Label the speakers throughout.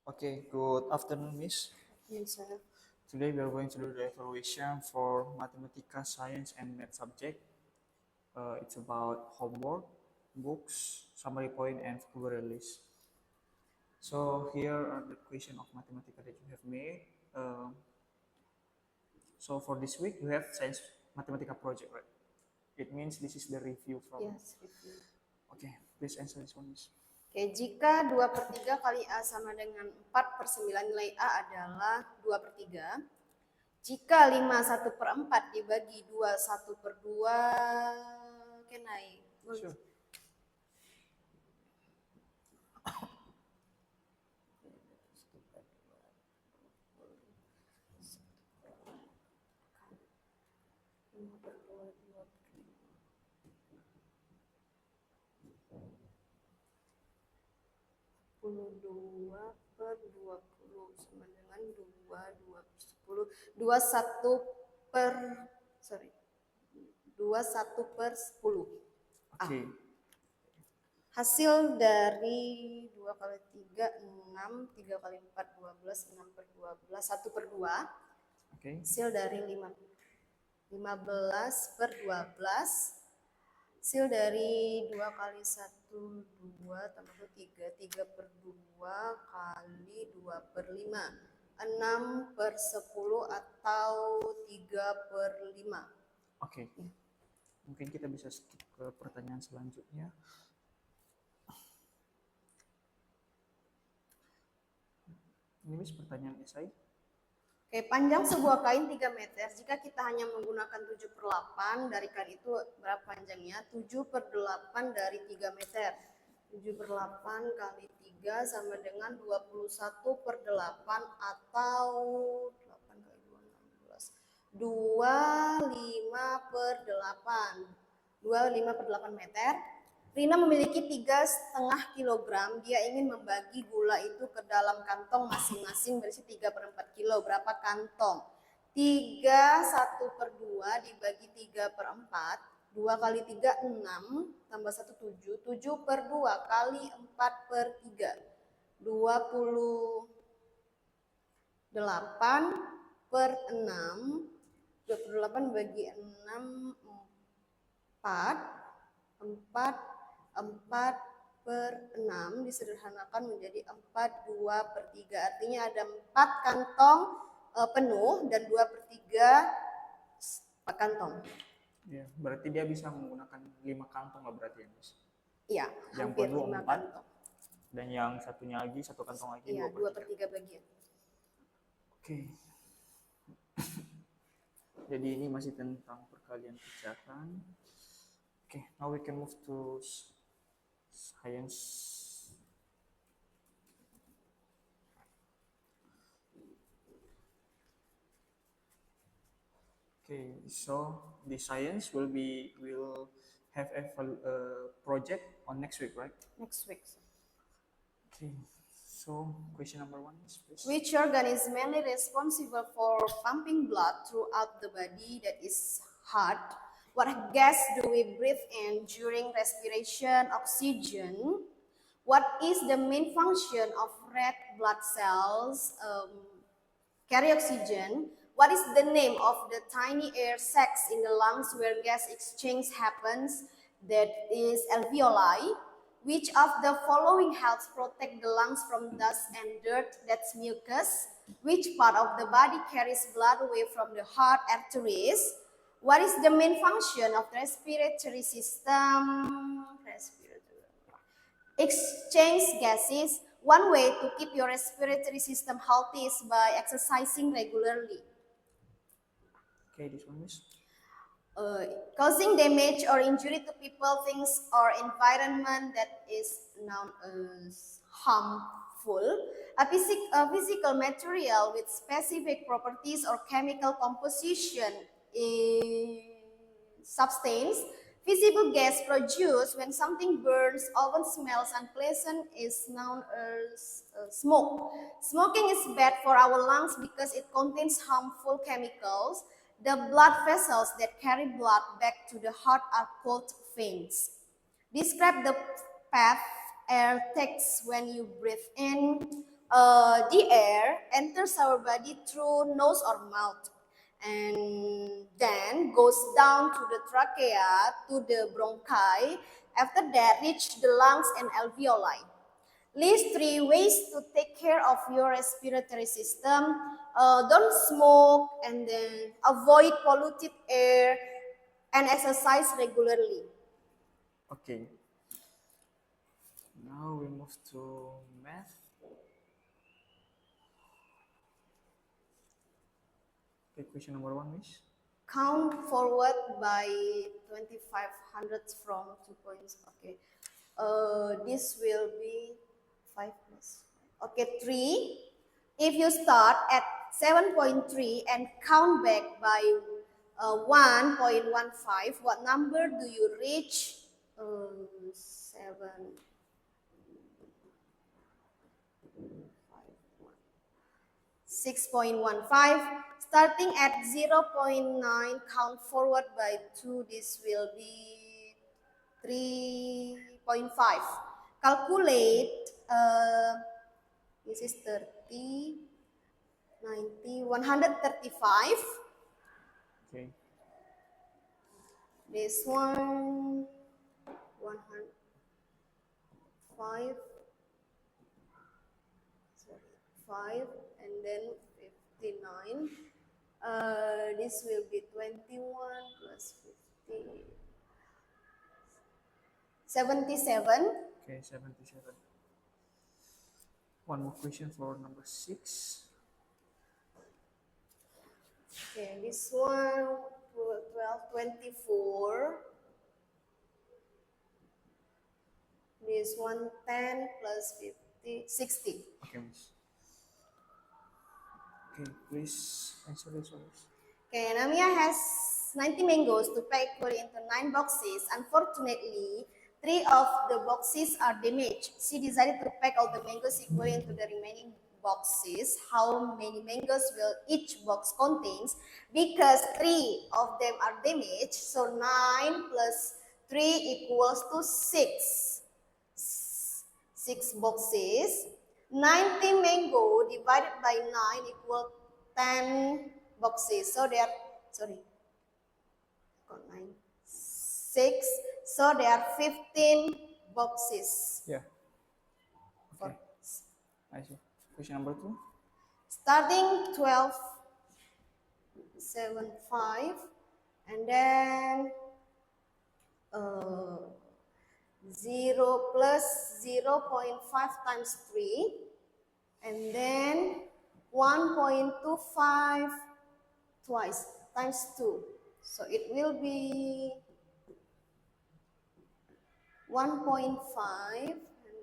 Speaker 1: Okay, good afternoon, Miss.
Speaker 2: Yes, sir.
Speaker 1: Today we are going to do the evaluation for Mathematica, Science, and Math subject. It's about homework, books, summary point, and vocabulary list. So here are the question of Mathematica that you have made. So for this week, you have Science Mathematica project, right? It means this is the review from.
Speaker 2: Yes, review.
Speaker 1: Okay, please answer this one, Miss.
Speaker 2: Oke, jika 2/3 kali A sama dengan 4/9 nilai A adalah 2/3. Jika 5 1/4 dibagi 2 1/2, can I?
Speaker 1: Sure.
Speaker 2: Dua per 20 sama dengan 2 per 10. 21 per 10.
Speaker 1: Oke.
Speaker 2: Hasil dari 2 kali 3, 6, 3 kali 4, 12, 6 per 12, 1 per 2.
Speaker 1: Oke.
Speaker 2: Hasil dari 15 per 12. Hasil dari 2 kali 1, 2 tambah 3, 3 per 2 kali 2 per 5. 6 per 10 atau 3 per 5.
Speaker 1: Oke. Mungkin kita bisa skip ke pertanyaan selanjutnya. Ini Miss pertanyaan esai.
Speaker 2: Oke, panjang sebuah kain 3 meter. Jika kita hanya menggunakan 7/8 dari kain itu berapa panjangnya? 7/8 dari 3 meter. 7/8 kali 3 sama dengan 21/8 atau 8 kali 2, 16. 25/8. 25/8 meter. Rina memiliki 3,5 kilogram. Dia ingin membagi gula itu ke dalam kantong masing-masing berisi 3/4 kilo. Berapa kantong? 3 1/2 dibagi 3/4. 2 kali 3 6 tambah 1 7. 7/2 kali 4/3. 28/6. 28 bagi 6 4 4/6 disederhanakan menjadi 4/2/3. Artinya ada 4 kantong penuh dan 2/3 kantong.
Speaker 1: Ya, berarti dia bisa menggunakan 5 kantong lah berarti ya, Mas?
Speaker 2: Iya,
Speaker 1: Yang
Speaker 2: hampir
Speaker 1: penuh
Speaker 2: 5
Speaker 1: 4,
Speaker 2: kantong.
Speaker 1: dan yang satunya lagi 1 kantong lagi
Speaker 2: Iya,
Speaker 1: 2/3.
Speaker 2: 2/3 bagian.
Speaker 1: Oke. Jadi ini masih tentang perkalian pijakan. Oke, now we can move to science. Okay, so the science will have a project on next week, right?
Speaker 2: Next week.
Speaker 1: Okay, so question number 1 is please.
Speaker 2: Which organ is mainly responsible for pumping blood throughout the body? That is heart. What gas do we breathe in during respiration? Oxygen. What is the main function of red blood cells? Carry oxygen. What is the name of the tiny air sacs in the lungs where gas exchange happens? That is alveoli. Which of the following helps protect the lungs from dust and dirt? That's mucus. Which part of the body carries blood away from the heart? Arteries. What is the main function of the respiratory system? Exchange gases. One way to keep your respiratory system healthy is by exercising regularly.
Speaker 1: Okay, this one is
Speaker 2: causing damage or injury to people, things, or environment that is known as harmful. A physical material with specific properties or chemical composition is substance. Visible gas produced when something burns, often smells unpleasant, is known as smoke. Smoking is bad for our lungs because it contains harmful chemicals. The blood vessels that carry blood back to the heart are called veins. Describe the path air takes when you breathe in. The air enters our body through nose or mouth and then goes down to the trachea, to the bronchi. After that, reach the lungs and alveoli. List 3 ways to take care of your respiratory system. Don't smoke, and then avoid polluted air, and exercise regularly.
Speaker 1: Okay. Now we move to math. Okay, question number 1, Miss.
Speaker 2: Count forward by 2500 from 2 points. Okay. This will be 5 plus. Okay, 3. If you start at 7.3 and count back by 1.15, what number do you reach? 7. 6.15. Starting at 0.9, count forward by 2. This will be 3.5. Calculate, this is 30, 90, 135.
Speaker 1: Okay.
Speaker 2: This one, 105. 5, and then 59. This will be 21 plus 50. 77.
Speaker 1: Okay, 77. One more question for number 6.
Speaker 2: Okay, this one 12, 24. This one 10 plus 50, 60.
Speaker 1: Okay, Miss. Okay, please answer this one.
Speaker 2: Okay, Namia has 90 mangoes to pack into 9 boxes. Unfortunately, 3 of the boxes are damaged. She decided to pack all the mangoes equally into the remaining boxes. How many mangoes will each box contains? Because 3 of them are damaged, so 9 plus 3 equals to 6. 6 boxes. 90 mango divided by 9 equal 10 boxes. So there, sorry, got 9, 6. So there are 15 boxes.
Speaker 1: Yeah. Okay. I see. Question number 2.
Speaker 2: Starting 12, 7, 5, and then 0 plus 0.5 times 3, and then 1.25 twice times 2. So it will be 1.5, and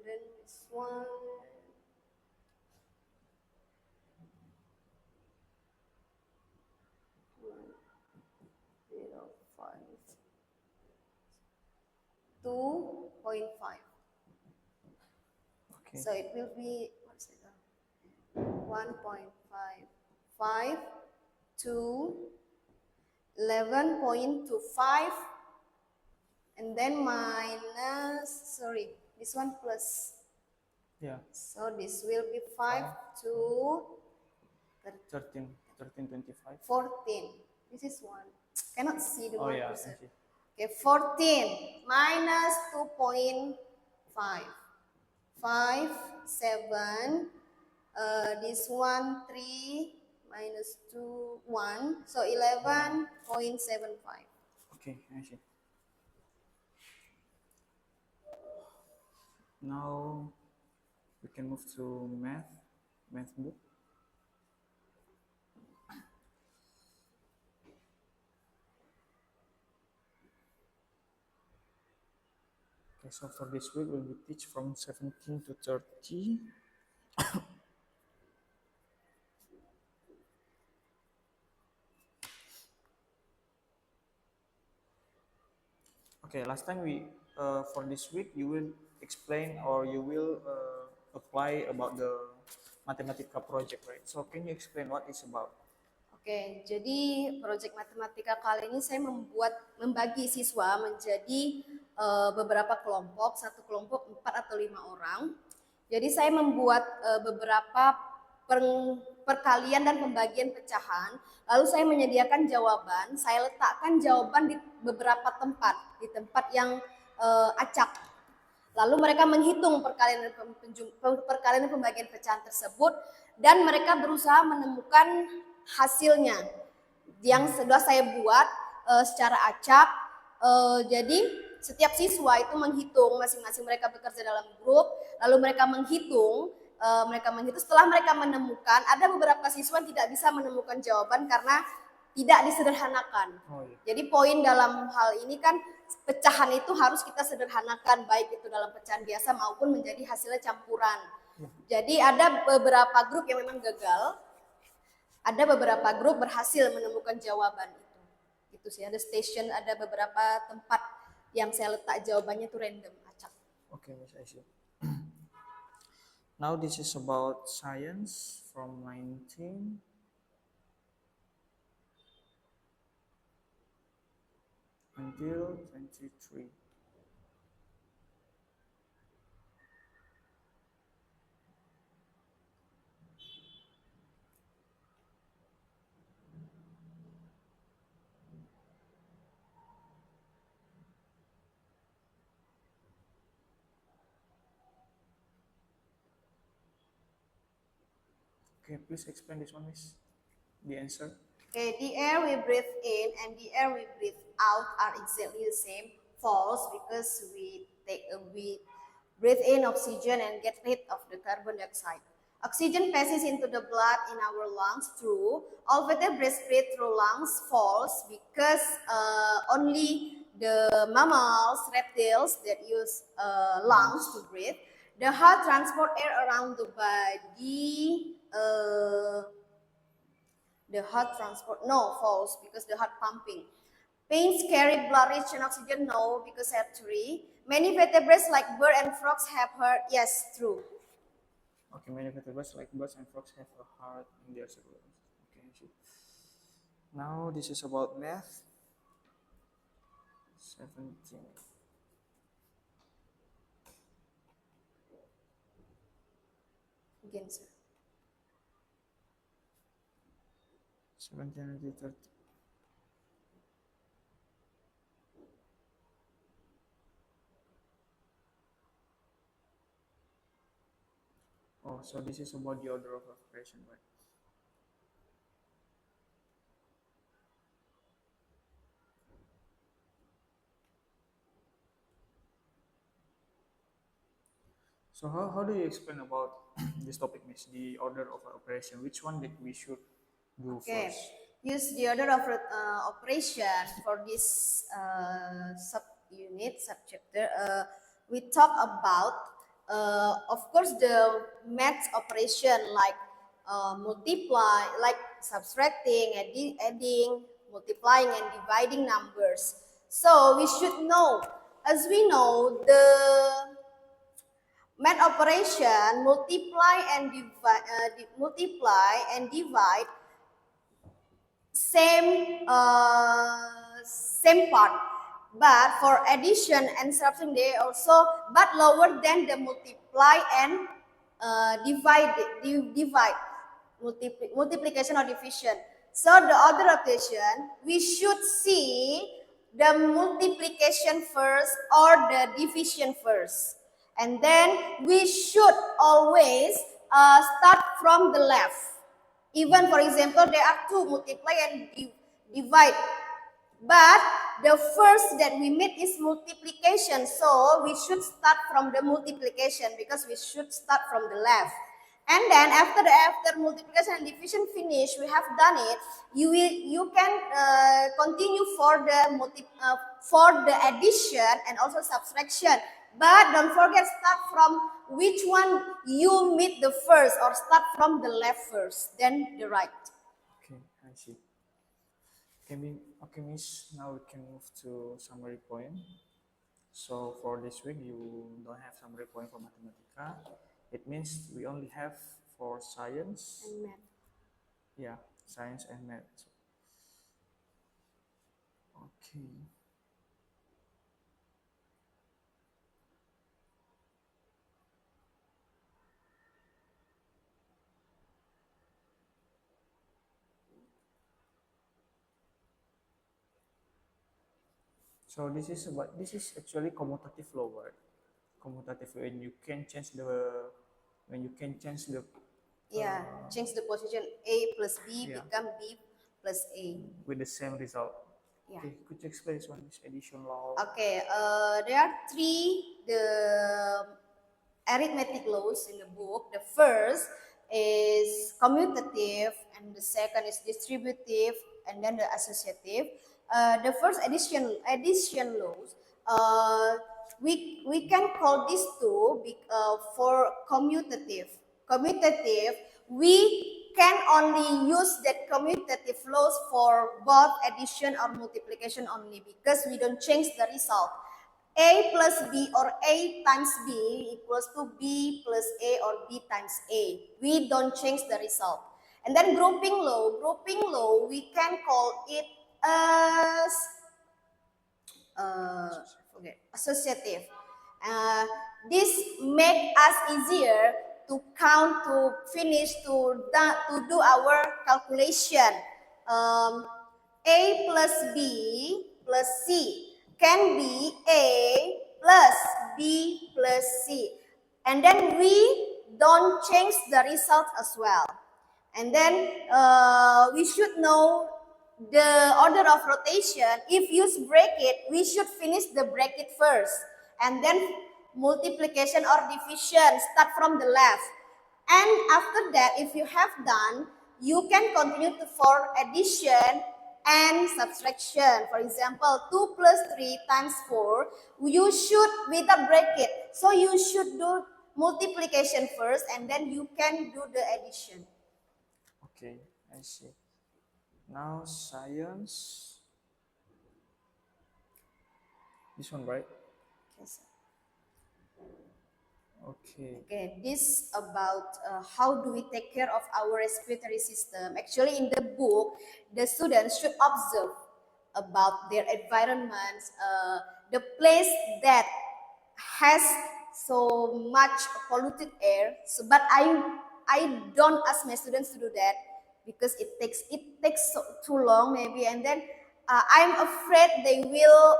Speaker 2: then this one 0.5, 2.5.
Speaker 1: Okay.
Speaker 2: So it will be, what's it? 1.55 to 11.25, and then minus, sorry, this one plus.
Speaker 1: Yeah.
Speaker 2: So this will be 5 to
Speaker 1: 13, 13.25.
Speaker 2: 14. This is 1. Cannot see the
Speaker 1: Oh
Speaker 2: 1%.
Speaker 1: yeah, I see.
Speaker 2: Okay, 14 minus 2.5. 5, 7. This one 3 minus 2, 1. So 11.75.
Speaker 1: Okay, I see. Now we can move to math book. Okay, so for this week we will teach from 17 to 30. Okay, last time we for this week you will explain or you will apply about the Mathematica project, right? So can you explain what it's about?
Speaker 2: Oke, jadi proyek matematika kali ini saya membagi siswa menjadi beberapa kelompok, satu kelompok 4 atau 5 orang. Jadi saya membuat beberapa perkalian dan pembagian pecahan, lalu saya menyediakan jawaban, saya letakkan jawaban di beberapa tempat, di tempat yang acak. Lalu mereka menghitung perkalian dan pembagian pecahan tersebut dan mereka berusaha menemukan hasilnya yang sudah saya buat secara acak. Jadi setiap siswa itu menghitung, masing-masing mereka bekerja dalam grup, lalu mereka menghitung. Setelah mereka menemukan, ada beberapa siswa yang tidak bisa menemukan jawaban karena tidak disederhanakan. Jadi poin dalam hal ini kan pecahan itu harus kita sederhanakan, baik itu dalam pecahan biasa maupun menjadi hasilnya campuran. Jadi ada beberapa grup yang memang gagal, ada beberapa grup berhasil menemukan jawaban itu. Itu sih, ada station, ada beberapa tempat yang saya letak jawabannya itu random, acak.
Speaker 1: Okay, Miss, I see. Now this is about science from 19 until 23. Okay, please explain this one, Miss. The answer.
Speaker 2: Okay, the air we breathe in and the air we breathe out are exactly the same. False, because we breathe in oxygen and get rid of the carbon dioxide. Oxygen passes into the blood in our lungs. True. All vertebrates breathe through lungs. False, because only the mammals, reptiles that use lungs to breathe. The heart transport air around the body. The heart transport, no, false, because the heart pumping. Paints carry blood rich in oxygen, no, because have 3. Many vertebrates like bird and frogs have heart, yes, true.
Speaker 1: Okay, many vertebrates like birds and frogs have a heart in their circulation. Okay, I see. Now this is about math. 17.
Speaker 2: Again, sir.
Speaker 1: 17 until 30. Oh, so this is about the order of operation, right? So how do you explain about this topic, Miss? The order of operation. Which one that we should do
Speaker 2: Okay,
Speaker 1: first?
Speaker 2: use the order of operation for this subunit, subchapter. We talk about, of course, the math operation like multiply, like subtracting, adding, multiplying, and dividing numbers. So we should know, as we know, the math operation multiply and divide same part, but for addition and subtraction they also but lower than the multiply and multiplication or division. So the order rotation, we should see the multiplication first or the division first, and then we should always start from the left. Even for example, there are 2, multiply and divide. But the first that we meet is multiplication. So we should start from the multiplication because we should start from the left. And then after multiplication and division finish, we have done it. You can continue for the addition and also subtraction. But don't forget, start from which one you meet the first, or start from the left first, then the right.
Speaker 1: Okay, I see. Okay, Miss. Now we can move to summary point. So for this week, you don't have summary point for Mathematica. It means we only have for science
Speaker 2: and math.
Speaker 1: Yeah, science and math. Okay. So this is actually commutative law, right? Commutative when you can change the
Speaker 2: Yeah, change the position A plus B
Speaker 1: yeah
Speaker 2: become B plus A.
Speaker 1: with the same result.
Speaker 2: Yeah.
Speaker 1: Okay, could you explain this one, this addition law?
Speaker 2: Okay, there are three arithmetic laws in the book. The first is commutative, and the second is distributive, and then the associative. The first addition laws. We can call these two for commutative. Commutative, we can only use that commutative laws for both addition or multiplication only because we don't change the result. A plus B or A times B equals to B plus A or B times A. We don't change the result. And then grouping law, we can call it as associative. This make us easier to count, to finish, to do our calculation. A plus B plus C can be A plus B plus C. And then we don't change the result as well. And then we should know the order of rotation. If use bracket, we should finish the bracket first. And then multiplication or division, start from the left. And after that, if you have done, you can continue to for addition and subtraction. For example, 2 plus 3 times 4, you should without bracket. So you should do multiplication first and then you can do the addition.
Speaker 1: Okay, I see. Now science. This one, right?
Speaker 2: Yes.
Speaker 1: Okay.
Speaker 2: Okay, this about how do we take care of our respiratory system. Actually, in the book, the students should observe about their environments, the place that has so much polluted air. So, but I don't ask my students to do that because it takes too long maybe, and then I'm afraid they will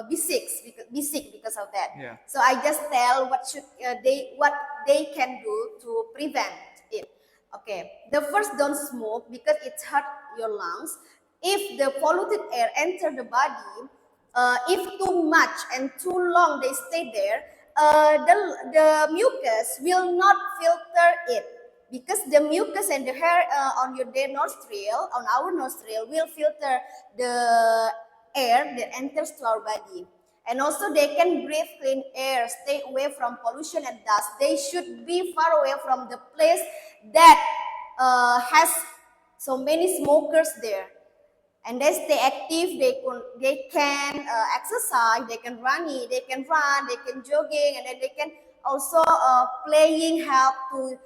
Speaker 2: be sick because of that.
Speaker 1: Yeah.
Speaker 2: So I just tell what they can do to prevent it. Okay, the first, don't smoke because it hurt your lungs. If the polluted air enter the body, if too much and too long they stay there, the mucus will not filter it because the mucus and the hair on our nostril will filter the air that enters to our body. And also they can breathe clean air, stay away from pollution and dust. They should be far away from the place that has so many smokers there. And they stay active, they can exercise, they can run, they can jogging, and then they can also playing help to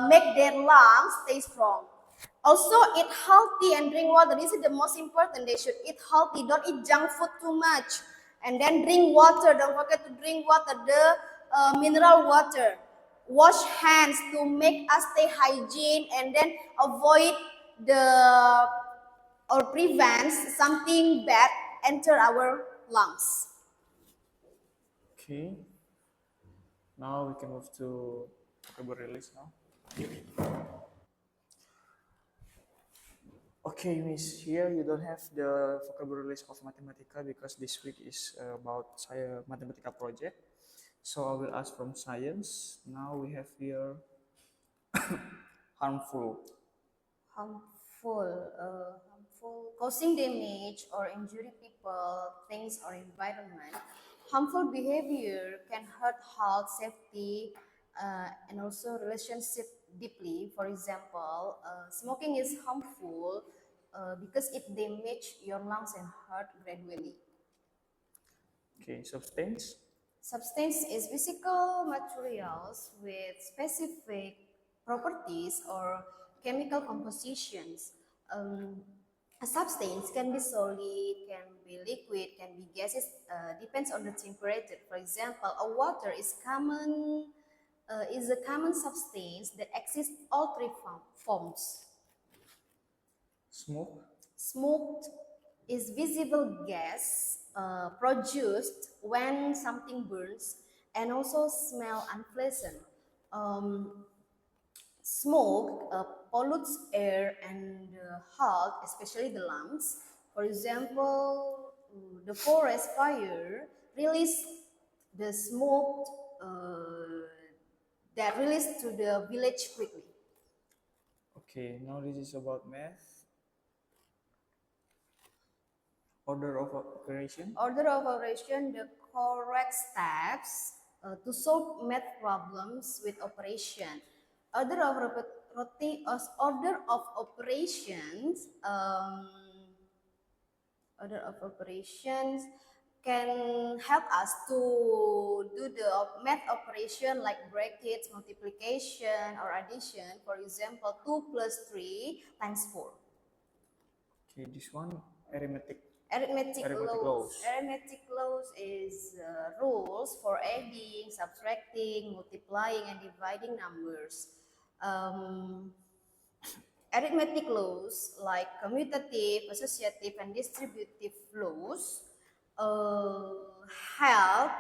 Speaker 2: make their lungs stay strong. Also eat healthy and drink water. This is the most important. They should eat healthy, don't eat junk food too much. And then drink water, don't forget to drink water, the mineral water. Wash hands to make us stay hygiene and then avoid or prevents something bad enter our lungs.
Speaker 1: Okay. Now we can move to vocabulary list now. Okay, Miss, here you don't have the vocabulary list of Mathematica because this week is about Mathematica project. So I will ask from science. Now we have here harmful.
Speaker 2: Harmful, causing damage or injuring people, things, or environment. Harmful behavior can hurt health, safety, and also relationship deeply. For example, smoking is harmful because it damages your lungs and heart gradually.
Speaker 1: Okay, substance.
Speaker 2: Substance is physical materials with specific properties or chemical compositions. A substance can be solid, can be liquid, can be gases, depends on the temperature. For example, a water is a common substance that exists all three forms.
Speaker 1: Smoke.
Speaker 2: Smoke is visible gas produced when something burns and also smell unpleasant. Um, Smoke pollutes air and health, especially the lungs. For example, the forest fire release the smoke that released to the village quickly.
Speaker 1: Okay, now this is about math. Order of operation.
Speaker 2: Order of operation, the correct steps to solve math problems with operation. Order of order of operations. Order of operations can help us to do the math operation like brackets, multiplication, or addition. For example, 2 plus 3 times 4.
Speaker 1: Okay, this one arithmetic.
Speaker 2: Arithmetic
Speaker 1: Arithmetic
Speaker 2: laws.
Speaker 1: laws.
Speaker 2: Arithmetic laws is rules for adding, subtracting, multiplying, and dividing numbers. Um, Arithmetic laws like commutative, associative, and distributive laws uh, help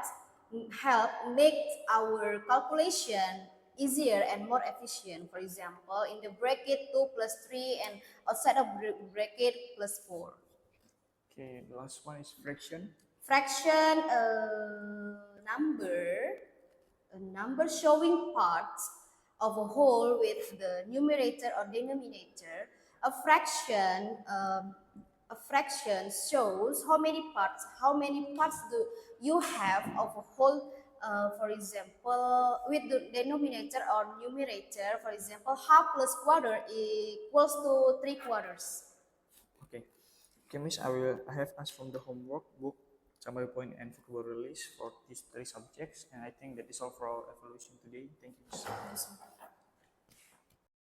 Speaker 2: help make our calculation easier and more efficient. For example, in the bracket 2 plus 3 and outside of bracket plus 4.
Speaker 1: Okay, the last one is fraction.
Speaker 2: Fraction, a number showing parts of a whole with the numerator or denominator. A fraction shows how many parts do you have of a whole. For example, with the denominator or numerator, for example, half plus quarter equals to 3/4.
Speaker 1: Okay. Okay, Miss, I have asked from the homework book, summary point and vocabulary list for these three subjects, and I think that is all for our evaluation today. Thank you, Miss.